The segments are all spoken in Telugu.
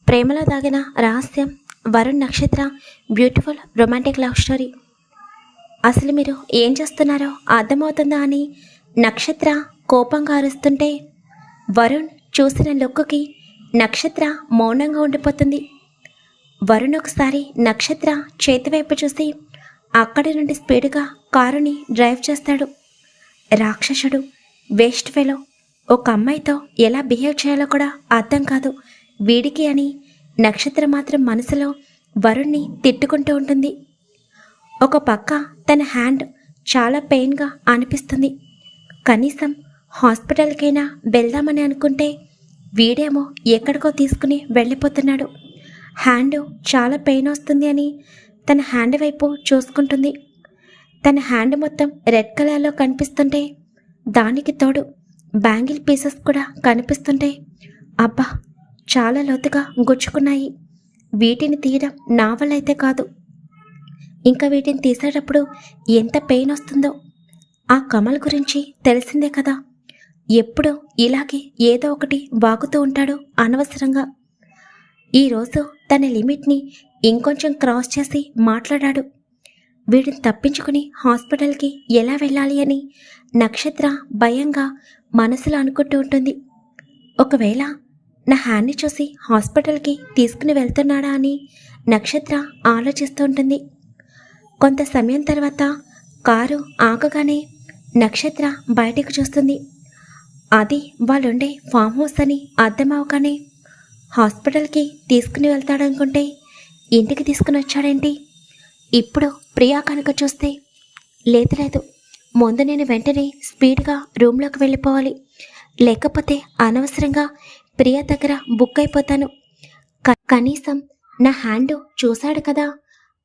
ప్రేమలో దాగిన రహస్యం, వరుణ్ నక్షత్ర బ్యూటిఫుల్ రొమాంటిక్ లవ్ స్టోరీ. అసలు మీరు ఏం చేస్తున్నారో అర్థమవుతుందా అని నక్షత్ర కోపంగా అరుస్తుంటే వరుణ్ చూసిన లుక్కి నక్షత్ర మౌనంగా ఉండిపోతుంది. వరుణ్ ఒకసారి నక్షత్ర చేతివైపు చూసి అక్కడి నుండి స్పీడ్గా కారుని డ్రైవ్ చేస్తాడు. రాక్షసుడు, వేస్ట్ ఫెలో, ఒక అమ్మాయితో ఎలా బిహేవ్ చేయాలో కూడా అర్థం కాదు వీడికి అని నక్షత్ర మాత్రం మనసులో వరుణ్ణి తిట్టుకుంటూ ఉంటుంది. ఒక పక్క తన హ్యాండ్ చాలా పెయిన్గా అనిపిస్తుంది. కనీసం హాస్పిటల్కైనా వెళ్దామని అనుకుంటే వీడేమో ఎక్కడికో తీసుకుని వెళ్ళిపోతున్నాడు. హ్యాండ్ చాలా పెయిన్ వస్తుంది అని తన హ్యాండ్ వైపు చూసుకుంటుంది. తన హ్యాండ్ మొత్తం రెడ్ కలర్లో కనిపిస్తుంటే దానికి తోడు బ్యాంగిల్ పీసెస్ కూడా కనిపిస్తుంటే అబ్బా చాలా లోతుగా గుచ్చుకున్నాయి. వీటిని తీయడం నా వల్ల అయితే కాదు. ఇంకా వీటిని తీసేటప్పుడు ఎంత పెయిన్ వస్తుందో. ఆ కమల్ గురించి తెలిసిందే కదా, ఎప్పుడూ ఇలాగే ఏదో ఒకటి వాగుతూ ఉంటాడు అనవసరంగా. ఈరోజు తన లిమిట్ని ఇంకొంచెం క్రాస్ చేసి మాట్లాడాడు. వీడిని తప్పించుకుని హాస్పిటల్కి ఎలా వెళ్ళాలి అని నక్షత్ర భయంగా మనసులో అనుకుంటూ ఉంటుంది. ఒకవేళ నా హ్యాండ్ని చూసి హాస్పిటల్కి తీసుకుని వెళ్తున్నాడా అని నక్షత్ర ఆలోచిస్తూ ఉంటుంది. కొంత సమయం తర్వాత కారు ఆగగానే నక్షత్ర బయటకు చూస్తుంది. అది వాళ్ళుండే ఫామ్ హౌస్ అని అర్థమవగానే హాస్పిటల్కి తీసుకుని వెళ్తాడనుకుంటే ఇంటికి తీసుకుని వచ్చాడేంటి? ఇప్పుడు ప్రియా కనుక చూస్తే లేదు, ముందు నేను వెంటనే స్పీడ్గా రూమ్లోకి వెళ్ళిపోవాలి, లేకపోతే అనవసరంగా ప్రియా దగ్గర బుక్ అయిపోతాను. కనీసం నా హ్యాండ్ చూశాడు కదా,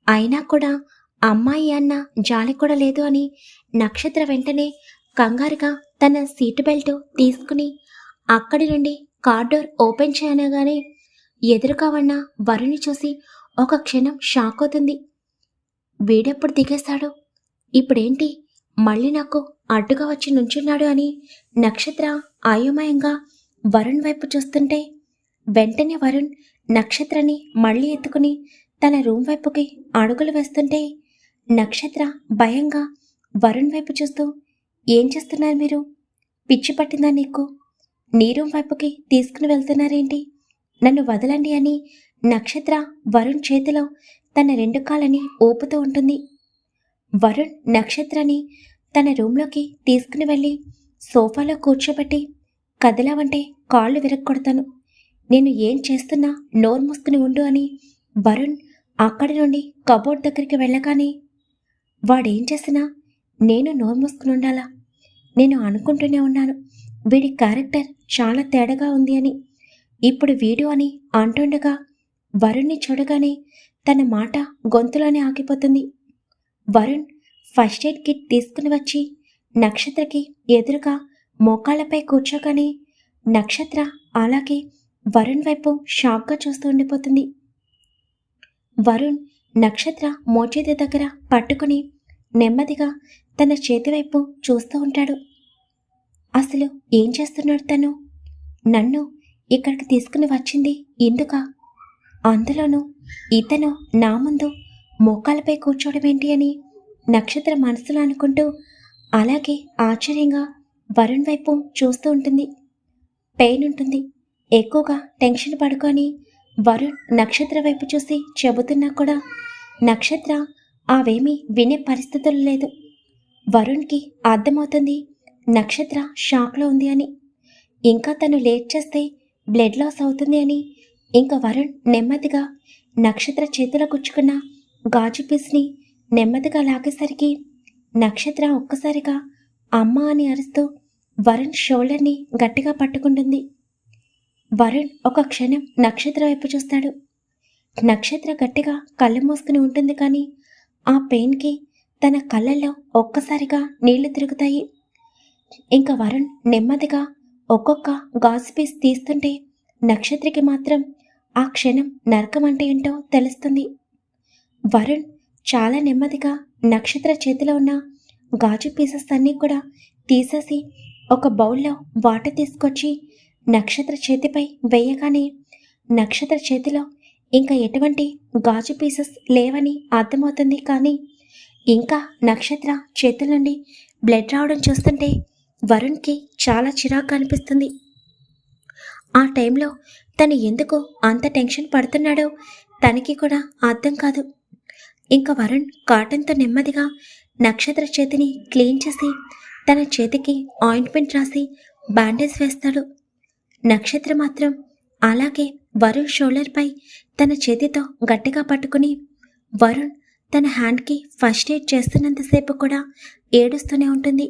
అయినా కూడా అమ్మాయి అన్న జాలి కూడా లేదు అని నక్షత్ర వెంటనే కంగారుగా తన సీటు బెల్ట్ తీసుకుని అక్కడి నుండి కార్ డోర్ ఓపెన్ చేయనగానే ఎదురుగా ఉన్న వరుణ్ణి చూసి ఒక క్షణం షాక్ అవుతుంది. వీడెప్పుడు దిగేశాడు, ఇప్పుడేంటి మళ్ళీ నాకు అడ్డుగా వచ్చి నుంచున్నాడు అని నక్షత్ర అయోమయంగా వరుణ్ వైపు చూస్తుంటే వెంటనే వరుణ్ నక్షత్రని మళ్ళీ ఎత్తుకుని తన రూమ్ వైపుకి అడుగులు వేస్తుంటే నక్షత్ర భయంగా వరుణ్ వైపు చూస్తూ, ఏం చేస్తున్నారు మీరు? పిచ్చి పట్టిందా నీకు? నీ రూమ్ వైపుకి తీసుకుని వెళ్తున్నారేంటి? నన్ను వదలండి అని నక్షత్ర వరుణ్ చేతిలో తన రెండు కాళ్ళని ఊపుతూ ఉంటుంది. వరుణ్ నక్షత్రని తన రూమ్లోకి తీసుకుని వెళ్ళి సోఫాలో కూర్చోబెట్టి, కదలావంటే కాళ్ళు విరక్కొడతాను, నేను ఏం చేస్తున్నా నోరు మూసుకుని ఉండు అని వరుణ్ అక్కడి నుండి కబోర్డ్ దగ్గరికి వెళ్ళగానే వాడేం చేసినా నేను నోరు మూసుకుని ఉండాలా? నేను అనుకుంటూనే ఉన్నాను వీడి క్యారెక్టర్ చాలా తేడాగా ఉంది అని. ఇప్పుడు వీడు అని అంటుండగా వరుణ్ణి చూడగానే తన మాట గొంతులోనే ఆగిపోతుంది. వరుణ్ ఫస్ట్ ఎయిడ్ కిట్ తీసుకుని వచ్చి నక్షత్రకి ఎదురుగా మోకాళ్ళపై కూర్చోగానే నక్షత్ర అలాగే వరుణ్ వైపు షాక్గా చూస్తూ ఉండిపోతుంది. వరుణ్ నక్షత్ర మోచేతి దగ్గర పట్టుకుని నెమ్మదిగా తన చేతి వైపు చూస్తూ ఉంటాడు. అసలు ఏం చేస్తున్నాడు తను? నన్ను ఇక్కడికి తీసుకుని వచ్చింది ఎందుకా? అందులోనూ ఇతను నా ముందు మోకాలపై కూర్చోవడం ఏంటి అని నక్షత్ర మనసులో అనుకుంటూ అలాగే ఆశ్చర్యంగా వరుణ్ వైపు చూస్తూ ఉంటుంది. పెయిన్ ఉంటుంది, ఎక్కువగా టెన్షన్ పడుకొని వరుణ్ నక్షత్ర వైపు చూసి చెబుతున్నా కూడా నక్షత్ర అవేమీ వినే పరిస్థితులు లేదు. వరుణ్కి అర్థమవుతుంది నక్షత్ర షాక్లో ఉంది అని. ఇంకా తను లేట్ చేస్తే బ్లడ్ లాస్ అవుతుంది అని ఇంకా వరుణ్ నెమ్మదిగా నక్షత్ర చేతిలో గుచ్చుకున్న గాజు పీస్ని నెమ్మదిగా లాగేసరికి నక్షత్ర ఒక్కసారిగా అమ్మ అని అరుస్తూ వరుణ్ షోల్డర్ని గట్టిగా పట్టుకుంటుంది. వరుణ్ ఒక క్షణం నక్షత్ర వైపు చూస్తాడు. నక్షత్ర గట్టిగా కళ్ళు మూసుకుని ఉంటుంది, కానీ ఆ పెయిన్కి తన కళ్ళల్లో ఒక్కసారిగా నీళ్లు తిరుగుతాయి. ఇంకా వరుణ్ నెమ్మదిగా ఒక్కొక్క గాజు పీస్ తీస్తుంటే నక్షత్రకి మాత్రం ఆ క్షణం నరకం అంటే ఏంటో తెలుస్తుంది. వరుణ్ చాలా నెమ్మదిగా నక్షత్ర చేతిలో ఉన్న గాజు పీసెస్ అన్నీ కూడా తీసేసి ఒక బౌల్లో వాటర్ తీసుకొచ్చి నక్షత్ర చేతిపై వేయగానే నక్షత్ర చేతిలో ఇంకా ఎటువంటి గాజు పీసెస్ లేవని అర్థమవుతుంది. కానీ ఇంకా నక్షత్ర చేతుల నుండి బ్లడ్ రావడం చూస్తుంటే వరుణ్కి చాలా చిరాకు అనిపిస్తుంది. ఆ టైంలో తను ఎందుకు అంత టెన్షన్ పడుతున్నాడో తనకి కూడా అర్థం కాదు. ఇంకా వరుణ్ కాటన్తో నెమ్మదిగా నక్షత్ర చేతిని క్లీన్ చేసి తన చేతికి ఆయింట్మెంట్ రాసి బ్యాండేజ్ వేస్తాడు. నక్షత్ర మాత్రం అలాగే వరుణ్ షోల్డర్పై తన చేతితో గట్టిగా పట్టుకుని వరుణ్ తన హ్యాండ్కి ఫస్ట్ ఎయిడ్ చేస్తున్నంతసేపు కూడా ఏడుస్తూనే ఉంటుంది.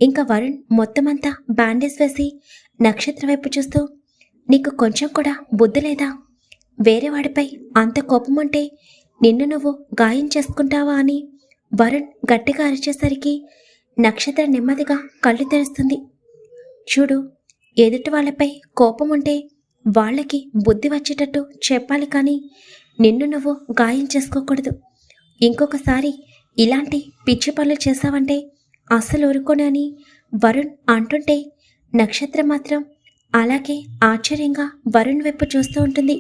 ఇంకా వరుణ్ మొత్తమంతా బ్యాండేజ్ వేసి నక్షత్ర వైపు చూస్తూ, నీకు కొంచెం కూడా బుద్ధి లేదా? వేరే వాడిపై అంత కోపం ఉంటే నిన్ను నువ్వు గాయం చేసుకుంటావా అని వరుణ్ గట్టిగా అరిచేసరికి నక్షత్ర నెమ్మదిగా కళ్ళు తెరుస్తుంది. చూడు, ఎదుటి వాళ్ళపై కోపం ఉంటే వాళ్ళకి బుద్ధి వచ్చేటట్టు చెప్పాలి, కానీ నిన్ను నువ్వు గాయం చేసుకోకూడదు. ఇంకొకసారి ఇలాంటి పిచ్చి పనులు చేశావంటే అస్సలు ఊరుకోను అని వరుణ్ అంటుంటే నక్షత్ర మాత్రం అలాగే ఆశ్చర్యంగా వరుణ్ వైపు చూస్తూ ఉంటుంది.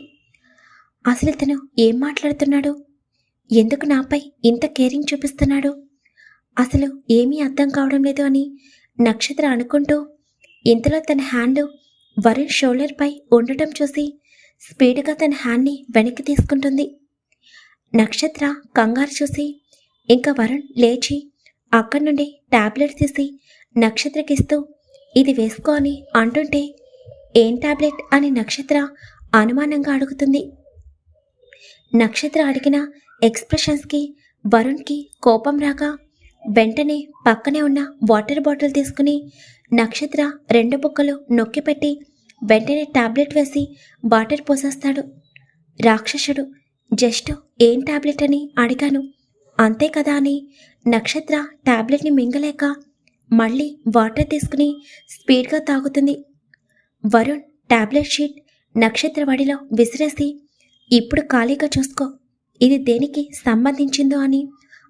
అసలు ఇతను ఏం మాట్లాడుతున్నాడు? ఎందుకు నాపై ఇంత కేరింగ్ చూపిస్తున్నాడు? అసలు ఏమీ అర్థం కావడం లేదు అని నక్షత్ర అనుకుంటూ ఇంతలో తన హ్యాండ్ వరుణ్ షోల్డర్పై ఉండటం చూసి స్పీడ్గా తన హ్యాండ్ని వెనక్కి తీసుకుంటుంది. నక్షత్ర కంగారు చూసి ఇంకా వరుణ్ లేచి అక్కడి నుండి టాబ్లెట్ తీసి నక్షత్రకిస్తూ ఇది వేసుకో అని అంటుంటే ఏం టాబ్లెట్ అని నక్షత్ర అనుమానంగా అడుగుతుంది. నక్షత్ర అడిగిన ఎక్స్ప్రెషన్స్కి వరుణ్కి కోపం రాగా వెంటనే పక్కనే ఉన్న వాటర్ బాటిల్ తీసుకుని నక్షత్ర 2 బుక్కలు నొక్కిపెట్టి వెంటనే టాబ్లెట్ వేసి వాటర్ పోసేస్తాడు. రాక్షసుడు, జస్ట్ ఏం టాబ్లెట్ అని అడిగాను అంతే కదా అని నక్షత్ర టాబ్లెట్ని మింగలేక మళ్ళీ వాటర్ తీసుకుని స్పీడ్గా తాగుతుంది. వరుణ్ టాబ్లెట్ షీట్ నక్షత్ర వడిలో విసిరేసి ఇప్పుడు ఖాళీగా చూసుకో, ఇది దేనికి సంబంధించిందో అని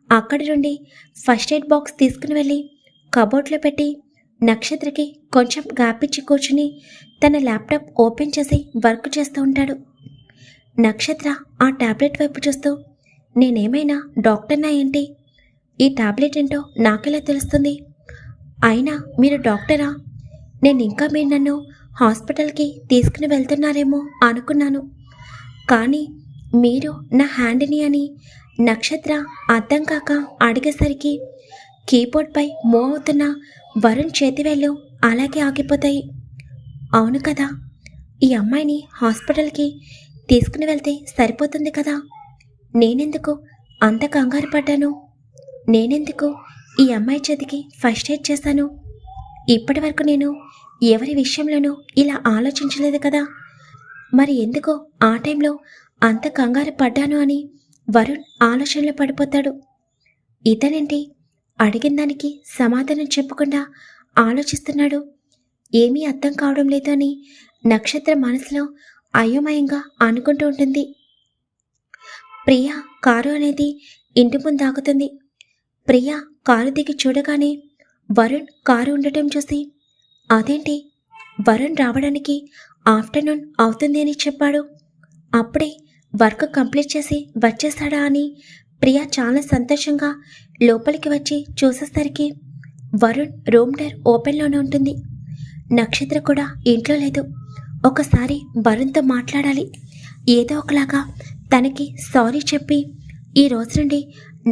అక్కడి నుండి ఫస్ట్ ఎయిడ్ బాక్స్ తీసుకుని వెళ్ళి కబోర్డ్లో పెట్టి నక్షత్రకి కొంచెం గ్యాప్ ఇచ్చి కూర్చుని తన ల్యాప్టాప్ ఓపెన్ చేసి వర్క్ చేస్తూ ఉంటాడు. నక్షత్ర ఆ టాబ్లెట్ వైపు చూస్తూ, నేనేమైనా డాక్టర్నా ఏంటి? ఈ టాబ్లెట్ ఏంటో నాకెలా తెలుస్తుంది? అయినా మీరు డాక్టరా? నేను ఇంకా మీరు నన్ను హాస్పిటల్కి తీసుకుని వెళ్తున్నారేమో అనుకున్నాను, కానీ మీరు నా హ్యాండ్ని అని నక్షత్ర అర్థం కాక అడిగేసరికి కీబోర్డ్పై మూవ్ అవుతున్న వరుణ్ చేతివేళ్ళు అలాగే ఆగిపోతాయి. అవును కదా, ఈ అమ్మాయిని హాస్పిటల్కి తీసుకుని వెళ్తే సరిపోతుంది కదా, నేనెందుకు అంత కంగారు పడ్డాను? నేనెందుకు ఈ అమ్మాయి చేతికి ఫస్ట్ ఎయిడ్ చేశాను? ఇప్పటి వరకు నేను ఎవరి విషయంలోనూ ఇలా ఆలోచించలేదు కదా, మరి ఎందుకో ఆ టైంలో అంత కంగారు పడ్డాను అని వరుణ్ ఆలోచనలో పడిపోతాడు. ఇతనేంటి అడిగిన దానికి సమాధానం చెప్పకుండా ఆలోచిస్తున్నాడు? ఏమీ అర్థం కావడం లేదు అని నక్షత్ర మనసులో అయోమయంగా అనుకుంటూ ఉంటుంది. ప్రియా కారు అనేది ఇంటి ముందు ఆగుతుంది. ప్రియా కారు దిగి చూడగానే వరుణ్ కారు ఉండటం చూసి, అదేంటి, వరుణ్ రావడానికి ఆఫ్టర్నూన్ అవుతుంది అని చెప్పాడు, అప్పుడే వర్క్ కంప్లీట్ చేసి వచ్చేస్తాడా అని ప్రియా చాలా సంతోషంగా లోపలికి వచ్చి చూసేసరికి వరుణ్ రూమ్ డోర్ ఓపెన్లోనే ఉంటుంది. నక్షత్ర కూడా ఇంట్లో లేదు. ఒకసారి వరుణ్తో మాట్లాడాలి, ఏదో ఒకలాగా తనకి సారీ చెప్పి ఈ రోజు నుండి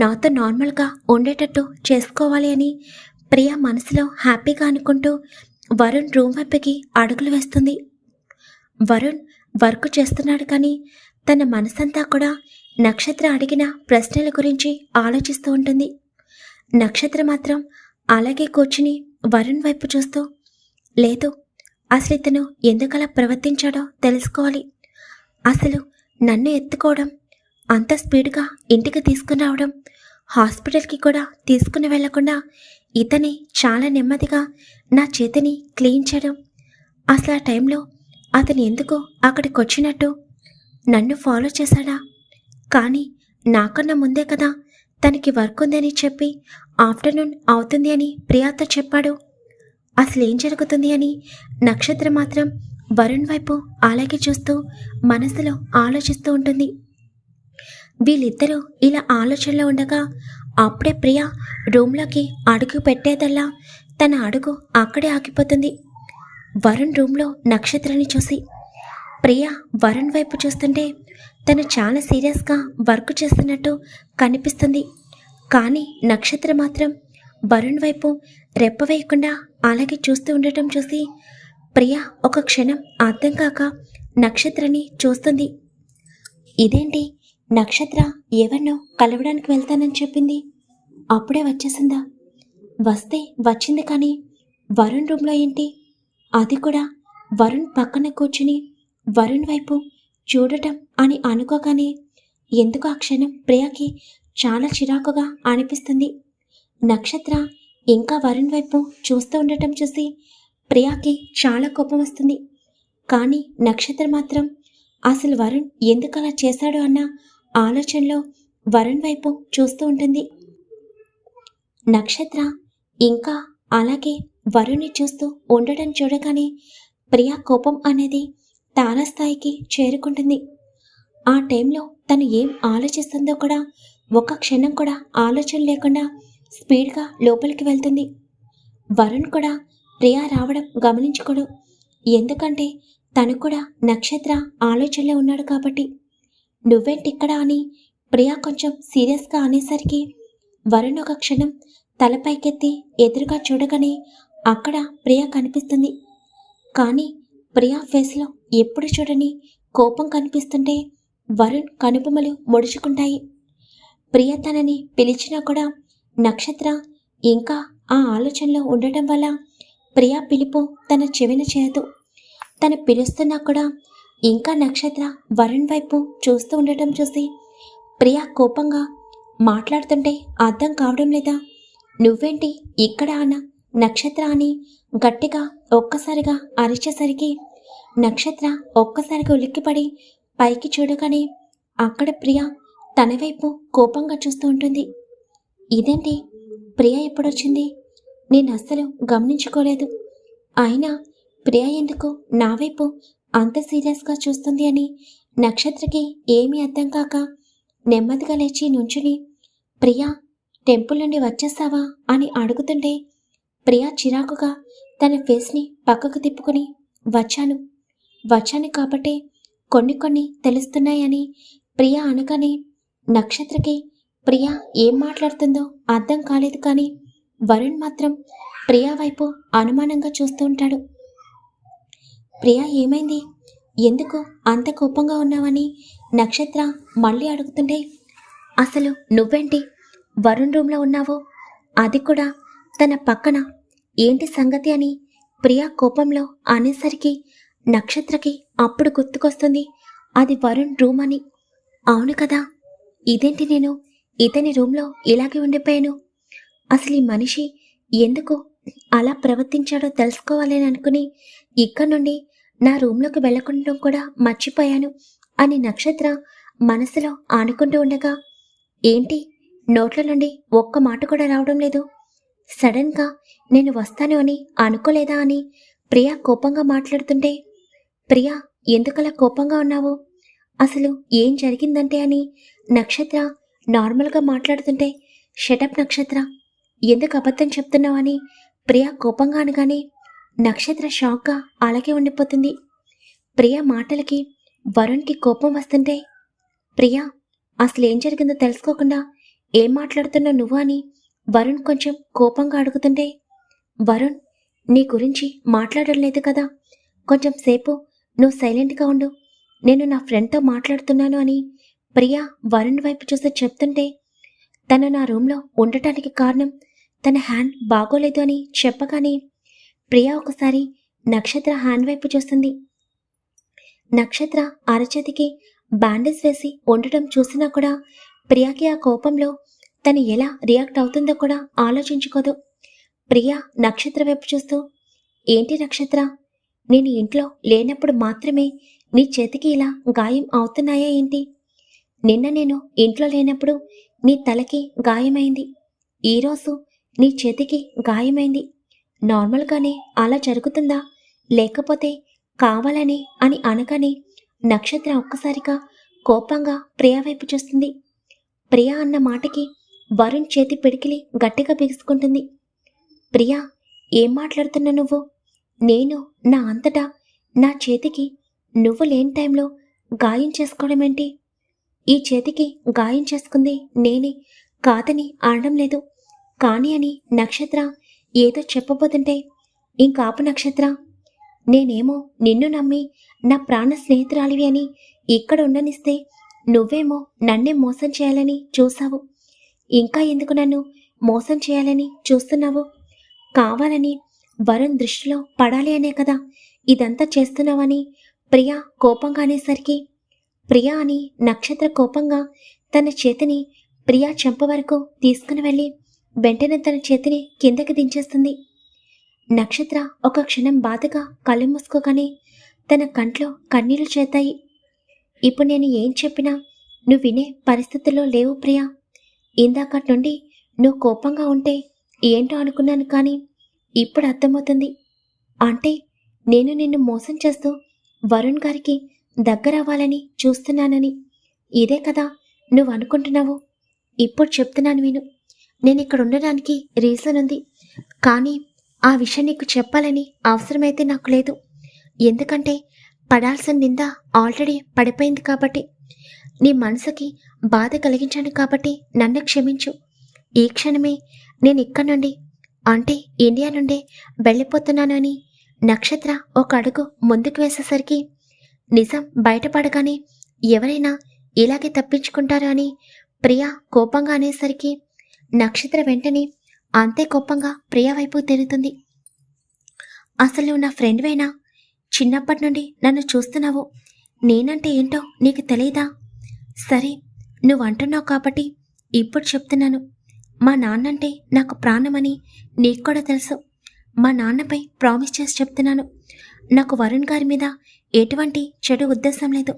నాతో నార్మల్గా ఉండేటట్టు చేసుకోవాలి అని ప్రియా మనసులో హ్యాపీగా అనుకుంటూ వరుణ్ రూమ్ వైపుకి అడుగులు వేస్తుంది. వరుణ్ వర్క్ చేస్తున్నాడు, కానీ తన మనసంతా కూడా నక్షత్ర అడిగిన ప్రశ్నల గురించి ఆలోచిస్తూ ఉంటుంది. నక్షత్ర మాత్రం అలాగే కూర్చుని వరుణ్ వైపు చూస్తూ, లేదు, అసలు ఇతను ఎందుకలా ప్రవర్తించాడో తెలుసుకోవాలి. అసలు నన్ను ఎత్తుకోవడం, అంత స్పీడ్గా ఇంటికి తీసుకుని రావడం, హాస్పిటల్కి కూడా తీసుకుని వెళ్లకుండా ఇతనే చాలా నెమ్మదిగా నా చేతిని క్లీన్ చేయడం, అసలు ఆ టైంలో అతను ఎందుకు అక్కడికి వచ్చినట్టు నన్ను ఫాలో చేశాడా? కానీ నాకన్నా ముందే కదా తనకి వర్క్ ఉందని చెప్పి ఆఫ్టర్నూన్ అవుతుంది అని ప్రియాతో చెప్పాడు. అసలు ఏం జరుగుతుంది అని నక్షత్ర మాత్రం వరుణ్ వైపు అలాగే చూస్తూ మనసులో ఆలోచిస్తూ ఉంటుంది. వీళ్ళిద్దరూ ఇలా ఆలోచనలో ఉండగా అప్పుడే ప్రియ రూమ్లోకి అడుగు పెట్టేదల్లా తన అడుగు అక్కడే ఆగిపోతుంది. వరుణ్ రూమ్లో నక్షత్రాన్ని చూసి ప్రియ వరుణ్ వైపు చూస్తుంటే తను చాలా సీరియస్గా వర్క్ చేస్తున్నట్టు కనిపిస్తుంది. కానీ నక్షత్ర మాత్రం వరుణ్ వైపు రెప్ప వేయకుండా అలాగే చూస్తూ ఉండటం చూసి ప్రియ ఒక క్షణం అర్థం కాక నక్షత్రని చూస్తుంది. ఇదేంటి, నక్షత్ర ఎవరినో కలవడానికి వెళ్తానని చెప్పింది, అప్పుడే వచ్చేసిందా? వస్తే వచ్చింది, కానీ వరుణ్ రూమ్లో ఏంటి? అది కూడా వరుణ్ పక్కన కూర్చుని వరుణ్ వైపు చూడటం అని అనుకోగానే ఎందుకు ఆ క్షణం ప్రియకి చాలా చిరాకుగా అనిపిస్తుంది. నక్షత్ర ఇంకా వరుణ్ వైపు చూస్తూ ఉండటం చూసి ప్రియాకి చాలా కోపం వస్తుంది. కానీ నక్షత్ర మాత్రం అసలు వరుణ్ ఎందుకు అలా చేశాడు అన్న ఆలోచనలో వరుణ్ వైపు చూస్తూ ఉంటుంది. నక్షత్ర ఇంకా అలాగే వరుణ్ని చూస్తూ ఉండటం చూడగానే ప్రియా కోపం అనేది తారాస్థాయికి చేరుకుంటుంది. ఆ టైంలో తను ఏం ఆలోచిస్తుందో కూడా ఒక క్షణం కూడా ఆలోచన లేకుండా స్పీడ్గా లోపలికి వెళ్తుంది. వరుణ్ కూడా ప్రియా రావడం గమనించుకోడు, ఎందుకంటే తను కూడా నక్షత్ర ఆలోచనలో ఉన్నాడు కాబట్టి. నువ్వేంటిక్కడ అని ప్రియా కొంచెం సీరియస్గా అనేసరికి వరుణ్ ఒక క్షణం తలపైకెత్తి ఎదురుగా చూడగానే అక్కడ ప్రియా కనిపిస్తుంది. కానీ ప్రియా ఫేస్లో ఎప్పుడు చూడని కోపం కనిపిస్తుంటే వరుణ్ కనుబొమ్మలు ముడుచుకుంటాయి. ప్రియ తనని పిలిచినా కూడా నక్షత్ర ఇంకా ఆ ఆలోచనలో ఉండటం వల్ల ప్రియా పిలుపు తన చెవిన చేయదు. తను పిలుస్తున్నా కూడా ఇంకా నక్షత్ర వరుణ్ వైపు చూస్తూ ఉండటం చూసి ప్రియా కోపంగా మాట్లాడుతుంటే అర్థం కావడం లేదా, నువ్వేంటి ఇక్కడ అన్న నక్షత్ర అని గట్టిగా ఒక్కసారిగా అరిచేసరికి నక్షత్ర ఒక్కసారిగా ఉలిక్కిపడి పైకి చూడగానే అక్కడ ప్రియ తన వైపు కోపంగా చూస్తూ ఉంటుంది. ఇదేంటి, ప్రియ ఎప్పుడొచ్చింది? నేను అస్సలు గమనించుకోలేదు. అయినా ప్రియ ఎందుకు నా వైపు అంత సీరియస్గా చూస్తుంది అని నక్షత్రకి ఏమీ అర్థం కాక నెమ్మదిగా లేచి నుంచుని ప్రియా టెంపుల్ నుండి వచ్చేస్తావా అని అడుగుతుంటే ప్రియా చిరాకుగా తన ఫేస్ని పక్కకు తిప్పుకొని వచ్చాను కాబట్టి కొన్ని తెలుస్తున్నాయని ప్రియా అనగానే నక్షత్రకి ప్రియా ఏం మాట్లాడుతుందో అర్థం కాలేదు. కానీ వరుణ్ మాత్రం ప్రియా వైపు అనుమానంగా చూస్తూ ఉంటాడు. ప్రియా ఏమైంది, ఎందుకు అంత కోపంగా ఉన్నావని నక్షత్ర మళ్ళీ అడుగుతుంటే అసలు నువ్వేంటి వరుణ్ రూమ్లో ఉన్నావో, అది కూడా తన పక్కన, ఏంటి సంగతి అని ప్రియా కోపంలో అనేసరికి నక్షత్రకి అప్పుడు గుర్తుకొస్తుంది అది వరుణ్ రూమ్ అని. అవును కదా, ఇదేంటి, నేను ఇతని రూమ్లో ఇలాగే ఉండిపోయాను. అసలు ఈ మనిషి ఎందుకు అలా ప్రవర్తించాడో తెలుసుకోవాలని అనుకుని ఇక్కడ నుండి నా రూమ్లోకి వెళ్ళకుండా కూడా మర్చిపోయాను అని నక్షత్ర మనసులో ఆనుకుంటూ ఉండగా ఏంటి, నోట్ల నుండి ఒక్క మాట కూడా రావడం లేదు. సడన్గా నేను వస్తాను అని అనుకోలేదా అని ప్రియా కోపంగా మాట్లాడుతుంటే ప్రియా ఎందుకలా కోపంగా ఉన్నావు, అసలు ఏం జరిగిందంటే అని నక్షత్ర నార్మల్గా మాట్లాడుతుంటే షటప్ నక్షత్ర, ఎందుకు అబద్ధం చెప్తున్నావు అని ప్రియా కోపంగా అనగానే నక్షత్ర షాక్గా అలాగే ఉండిపోతుంది. ప్రియా మాటలకి వరుణ్కి కోపం వస్తుంటే ప్రియా అసలు ఏం జరిగిందో తెలుసుకోకుండా ఏం మాట్లాడుతున్నావు నువ్వు అని వరుణ్ కొంచెం కోపంగా అడుగుతుంటే వరుణ్ నీ గురించి మాట్లాడడం లేదు కదా, కొంచెం సేపు నువ్వు సైలెంట్గా ఉండు, నేను నా ఫ్రెండ్తో మాట్లాడుతున్నాను అని ప్రియా వరుణ్ వైపు చూసి చెప్తుంటే తను నా రూమ్లో ఉండటానికి కారణం తన హ్యాండ్ బాగోలేదు అని చెప్పగానే ప్రియా ఒకసారి నక్షత్ర హ్యాండ్ వైపు చూస్తుంది. నక్షత్ర అరచేతికి బ్యాండేజ్ వేసి ఉండటం చూసినా కూడా ప్రియాకి ఆ కోపంలో తను ఎలా రియాక్ట్ అవుతుందో కూడా ఆలోచించుకోదు. ప్రియా నక్షత్ర వైపు చూస్తూ ఏంటి నక్షత్ర, నేను ఇంట్లో లేనప్పుడు మాత్రమే నీ చేతికి ఇలా గాయం అవుతున్నాయా ఏంటి? నిన్న నేను ఇంట్లో లేనప్పుడు నీ తలకి గాయమైంది, ఈరోజు నీ చేతికి గాయమైంది. నార్మల్గానే అలా జరుగుతుందా, లేకపోతే కావాలని అని అనగానే నక్షత్ర ఒక్కసారిగా కోపంగా ప్రియా వైపు చూస్తుంది. ప్రియా అన్న మాటకి వరుణ్ చేతి పిడికిలి గట్టిగా బిగుసుకుంటుంది. ప్రియా, ఏం మాట్లాడుతున్నా నువ్వు? నేను నా అంతటా నా చేతికి నువ్వు లేని టైంలో గాయం చేసుకోవడం ఏంటి? ఈ చేతికి గాయం చేసుకుంది నేనే, కాదని అనడం లేదు. కానీ అని నక్షత్ర ఏదో చెప్పబోతుంటే, ఇంకాపు నక్షత్ర, నేనేమో నిన్ను నమ్మి నా ప్రాణ స్నేహితురాలివి అని ఇక్కడ ఉండనిస్తే నువ్వేమో నన్నే మోసం చేయాలని చూసావు. ఇంకా ఎందుకు నన్ను మోసం చేయాలని చూస్తున్నావు? కావాలని వరుణ్ దృష్టిలో పడాలి అనే కదా ఇదంతా చేస్తున్నావని ప్రియా కోపంగా అనేసరికి, ప్రియా అని నక్షత్ర కోపంగా తన చేతిని ప్రియా చెంప వరకు తీసుకుని వెళ్ళి వెంటనే తన చేతిని కిందకి దించేస్తుంది. నక్షత్ర ఒక క్షణం బాధగా కళ్ళు మూసుకోగానే తన కంట్లో కన్నీళ్లు చేతాయి. ఇప్పుడు నేను ఏం చెప్పినా నువ్వు వినే పరిస్థితుల్లో లేవు ప్రియా. ఇందాకటి నుండి నువ్వు కోపంగా ఉంటే ఏంటో అనుకున్నాను, కానీ ఇప్పుడు అర్థమవుతుంది. అంటే నేను నిన్ను మోసం చేస్తూ వరుణ్ గారికి దగ్గరవ్వాలని చూస్తున్నానని. ఇదే కదా నువ్వు అనుకుంటున్నావు? ఇప్పుడు చెప్తున్నాను విను. నేను ఇక్కడ ఉండడానికి రీజన్ ఉంది, కానీ ఆ విషయం నీకు చెప్పాలని అవసరమైతే నాకు లేదు. ఎందుకంటే పడాల్సిన నింద ఆల్రెడీ పడిపోయింది కాబట్టి. నీ మనసుకి బాధ కలిగించాను కాబట్టి నన్ను క్షమించు. ఈ క్షణమే నేను ఇక్కడి నుండి, అంటే ఇండియా నుండే వెళ్ళిపోతున్నాను అని నక్షత్ర ఒక అడుగు ముందుకు వేసేసరికి, నిజం బయటపడగానే ఎవరైనా ఇలాగే తప్పించుకుంటారా అని ప్రియా కోపంగా అనేసరికి నక్షత్ర వెంటనే అంతే కోపంగా ప్రియా వైపు తిరుగుతుంది. అసలు నువ్వు నా ఫ్రెండ్వేనా? చిన్నప్పటి నుండి నన్ను చూస్తున్నావు. నేనంటే ఏంటో నీకు తెలియదా? సరే, నువ్వు అంటున్నావు కాబట్టి ఇప్పుడు చెప్తున్నాను. మా నాన్నంటే నాకు ప్రాణమని నీకు కూడా తెలుసు. మా నాన్నపై ప్రామిస్ చేసి చెప్తున్నాను, నాకు వరుణ్ గారి మీద ఎటువంటి చెడు ఉద్దేశం లేదు.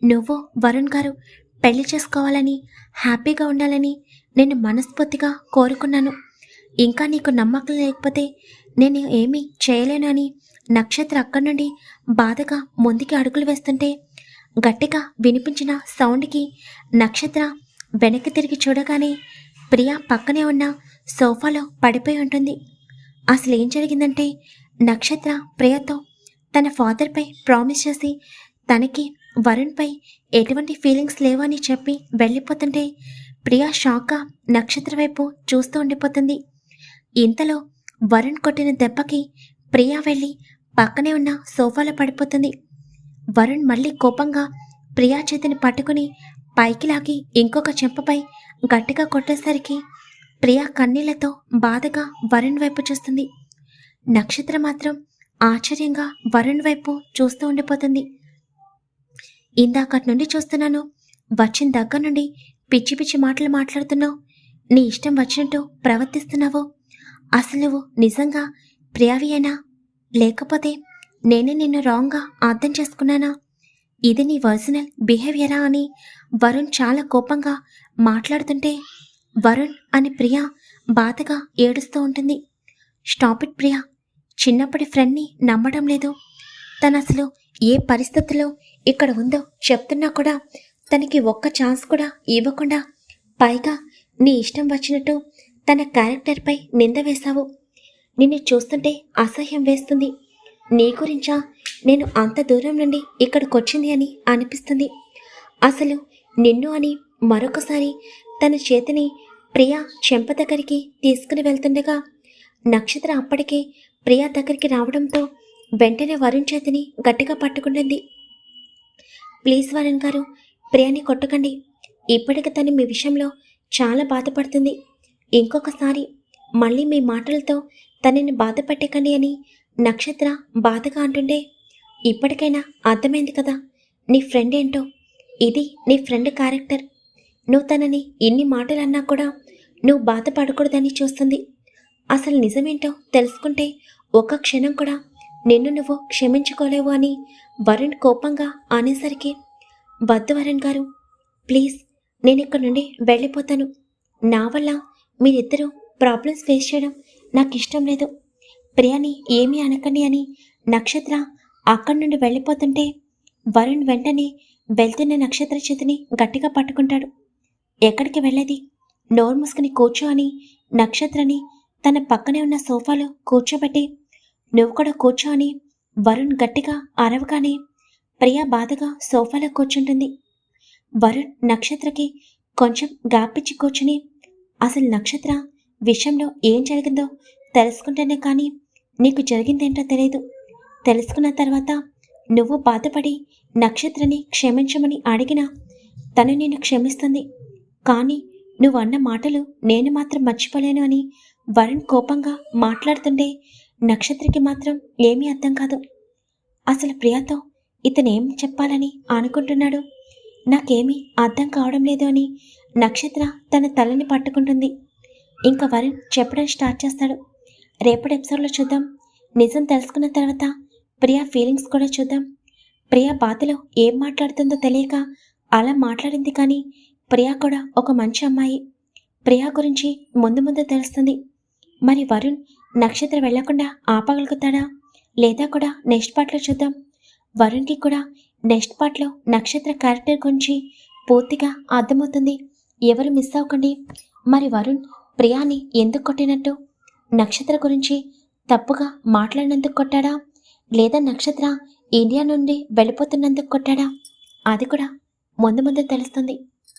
నువ్వు వరుణ్ గారు పెళ్లి చేసుకోవాలని, హ్యాపీగా ఉండాలని నేను మనస్ఫూర్తిగా కోరుకున్నాను. ఇంకా నీకు నమ్మకం లేకపోతే నేను ఏమీ చేయలేను అని నక్షత్ర అక్కడి నుండి బాధగా ముందుకి అడుగులు వేస్తుంటే, గట్టిగా వినిపించిన సౌండ్కి నక్షత్ర వెనక్కి తిరిగి చూడగానే ప్రియా పక్కనే ఉన్న సోఫాలో పడిపోయి ఉంటుంది. అసలు ఏం జరిగిందంటే, నక్షత్ర ప్రియతో తన ఫాదర్పై ప్రామిస్ చేసి తనకి వరుణ్పై ఎటువంటి ఫీలింగ్స్ లేవని చెప్పి వెళ్ళిపోతుంటే ప్రియా షాక్గా నక్షత్ర వైపు చూస్తూ ఉండిపోతుంది. ఇంతలో వరుణ్ కొట్టిన దెబ్బకి ప్రియా వెళ్ళి పక్కనే ఉన్న సోఫాలో పడిపోతుంది. వరుణ్ మళ్ళీ కోపంగా ప్రియా చేతిని పట్టుకుని పైకి లాగి ఇంకొక చెంపపై గట్టిగా కొట్టేసరికి ప్రియా కన్నీళ్లతో బాధగా వరుణ్ వైపు చూస్తుంది. నక్షత్ర మాత్రం ఆశ్చర్యంగా వరుణ్ వైపు చూస్తూ ఉండిపోతుంది. ఇందాకటి నుండి చూస్తున్నాను, వచ్చిన దగ్గర నుండి పిచ్చి పిచ్చి మాటలు మాట్లాడుతున్నావు. నీ ఇష్టం వచ్చినట్టు ప్రవర్తిస్తున్నావు. అసలు నువ్వు నిజంగా ప్రియావియేనా, లేకపోతే నేనే నిన్ను రాంగ్గా అర్థం చేసుకున్నానా? ఇది నీ ఒరిజినల్ బిహేవియరా అని వరుణ్ చాలా కోపంగా మాట్లాడుతుంటే వరుణ్ అని ప్రియా బాధగా ఏడుస్తూ ఉంటుంది. స్టాప్ ఇట్ ప్రియా, చిన్నప్పటి ఫ్రెండ్ని నమ్మడం లేదు. తను అసలు ఏ పరిస్థితుల్లో ఇక్కడ ఉందో చెప్తున్నా కూడా తనకి ఒక్క ఛాన్స్ కూడా ఇవ్వకుండా, పైగా నీ ఇష్టం వచ్చినట్టు తన క్యారెక్టర్పై నింద వేశావు. నిన్ను చూస్తుంటే అసహ్యం వేస్తుంది. నీ గురించా నేను అంత దూరం నుండి ఇక్కడికొచ్చింది అని అనిపిస్తుంది. అసలు నిన్ను అని మరొకసారి తన చేతిని ప్రియా చెంప దగ్గరికి తీసుకుని వెళ్తుండగా నక్షత్ర అప్పటికే ప్రియా దగ్గరికి రావడంతో వెంటనే వరుణ్ చేతిని గట్టిగా పట్టుకుంటుంది. ప్లీజ్ వరుణ్ గారు, ప్రియాని కొట్టకండి. ఇప్పటికి తను మీ విషయంలో చాలా బాధపడుతుంది. ఇంకొకసారి మళ్ళీ మీ మాటలతో తనని బాధ పెట్టకండి అని నక్షత్ర బాధగా అంటుండే, ఇప్పటికైనా అర్థమైంది కదా నీ ఫ్రెండ్ ఏంటో. ఇది నీ ఫ్రెండ్ క్యారెక్టర్. నువ్వు తనని ఇన్ని మాటలు అన్నా కూడా నువ్వు బాధపడకూడదని చూస్తుంది. అసలు నిజమేంటో తెలుసుకుంటే ఒక్క క్షణం కూడా నిన్ను నువ్వు క్షమించుకోలేవు అని వరుణ్ కోపంగా అనేసరికి, వద్దు వరుణ్ గారు, ప్లీజ్, నేను ఇక్కడ నుండి వెళ్ళిపోతాను. నా వల్ల మీరిద్దరూ ప్రాబ్లమ్స్ ఫేస్ చేయడం నాకు ఇష్టం లేదు. ప్రియాని ఏమీ అనకండి అని నక్షత్ర అక్కడి నుండి వెళ్ళిపోతుంటే వరుణ్ వెంటనే వెళ్తున్న నక్షత్ర చేతిని గట్టిగా పట్టుకుంటాడు. ఎక్కడికి వెళ్ళేది, నోరు మూసుకుని కూర్చో అని నక్షత్రని తన పక్కనే ఉన్న సోఫాలో కూర్చోబెట్టి నువ్వు కూడా కూర్చో అని వరుణ్ గట్టిగా అరవగానే ప్రియా బాధగా సోఫాలో కూర్చుంటుంది. వరుణ్ నక్షత్రకి కొంచెం గ్యాప్ ఇచ్చి కూర్చుని అసలు నక్షత్ర విషయంలో ఏం జరిగిందో తెలుసుకుంటేనే కానీ నీకు జరిగిందేంటో తెలియదు. తెలుసుకున్న తర్వాత నువ్వు బాధపడి నక్షత్రని క్షమించమని అడిగినా తను నేను క్షమిస్తుంది. కానీ నువ్వు అన్న మాటలు నేను మాత్రం మర్చిపోలేను అని వరుణ్ కోపంగా మాట్లాడుతుంటే నక్షత్రకి మాత్రం ఏమీ అర్థం కాదు. అసలు ప్రియాతో ఇతనేం చెప్పాలని అనుకుంటున్నాడు, నాకేమీ అర్థం కావడం లేదు అని నక్షత్ర తన తలని పట్టుకుంటుంది. ఇంకా వరుణ్ చెప్పడం స్టార్ట్ చేస్తాడు. రేపటి ఎపిసోడ్లో చూద్దాం. నిజం తెలుసుకున్న తర్వాత ప్రియా ఫీలింగ్స్ కూడా చూద్దాం. ప్రియా బాధలో ఏం మాట్లాడుతుందో తెలియక అలా మాట్లాడింది, కానీ ప్రియా కూడా ఒక మంచి అమ్మాయి. ప్రియా గురించి ముందు ముందు తెలుస్తుంది. మరి వరుణ్ నక్షత్ర వెళ్లకుండా ఆపగలుగుతాడా లేదా కూడా నెక్స్ట్ పార్ట్లో చూద్దాం. వరుణ్కి కూడా నెక్స్ట్ పార్ట్లో నక్షత్ర క్యారెక్టర్ గురించి పూర్తిగా అర్థమవుతుంది. ఎవరు మిస్ అవ్వకండి. మరి వరుణ్ ప్రియాని ఎందుకు కొట్టినట్టు, నక్షత్ర గురించి తప్పుగా మాట్లాడినందుకు కొట్టాడా లేదా నక్షత్ర ఇండియా నుండి వెళ్ళిపోతున్నందుకు కొట్టాడా, అది కూడా ముందు ముందు తెలుస్తుంది.